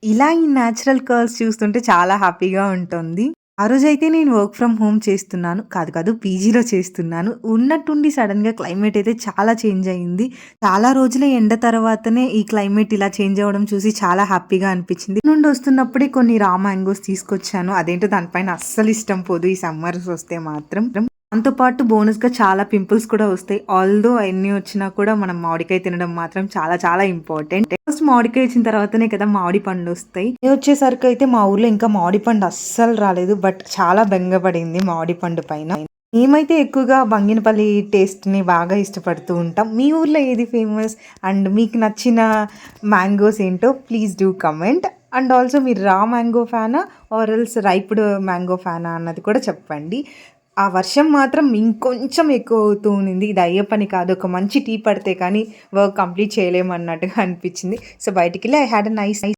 ఇలా ఈ natural curls చూస్తుంటే చాలా హ్యాపీగా ఉంటుంది. ఆ రోజైతే నేను వర్క్ ఫ్రమ్ హోమ్ చేస్తున్నాను. కాదు పీజీలో చేస్తున్నాను. ఉన్నట్టుండి సడెన్‌గా క్లైమేట్ అయితే చాలా చేంజ్ అయింది. చాలా రోజుల ఎండ తర్వాతనే ఈ క్లైమేట్ ఇలా చేంజ్ అవ్వడం చూసి చాలా హ్యాపీగా అనిపించింది. నుండి వస్తున్నప్పుడే కొన్ని రా మ్యాంగోస్ తీసుకొచ్చాను. అదేంటో దానిపైన అస్సలు ఇష్టం పోదు ఈ సమ్మర్స్ వస్తే మాత్రం. దాంతో పాటు బోనస్‌గా చాలా పింపుల్స్ కూడా వస్తాయి. ఆల్‌దో ఎన్ని వచ్చినా కూడా మనం మామిడికాయ తినడం మాత్రం చాలా చాలా ఇంపార్టెంట్. ఫస్ట్ మామిడికాయ వచ్చిన తర్వాతనే కదా మామిడి పండ్లొస్తాయి. వచ్చేసరికయితే మా ఊర్లో ఇంకా మామిడి పండు అస్సలు రాలేదు. బట్ చాలా బెంగ పడింది మామిడి పండు పైన. మేమైతే ఎక్కువగా బంగినపల్లి టేస్ట్‌ని బాగా ఇష్టపడుతూ ఉంటాం. మీ ఊర్లో ఏది ఫేమస్? అండ్ మీకు నచ్చిన మ్యాంగోస్ ఏంటో please do comment. And also మీరు రా మ్యాంగో ఫ్యానా? ఆర్ ఎల్స్ రైప్డ్ మ్యాంగో ఫ్యానా అన్నది కూడా చెప్పండి. ఆ వర్షం మాత్రం ఇంకొంచెం ఎక్కువ అవుతూ ఉండింది. ఇది అయ్యే పని కాదు. ఒక మంచి టీ పడితే కానీ వర్క్ కంప్లీట్ చేయలేమన్నట్టుగా అనిపించింది. సో, బయటికెళ్ళి ఐ హాడ్ ఎ నైస్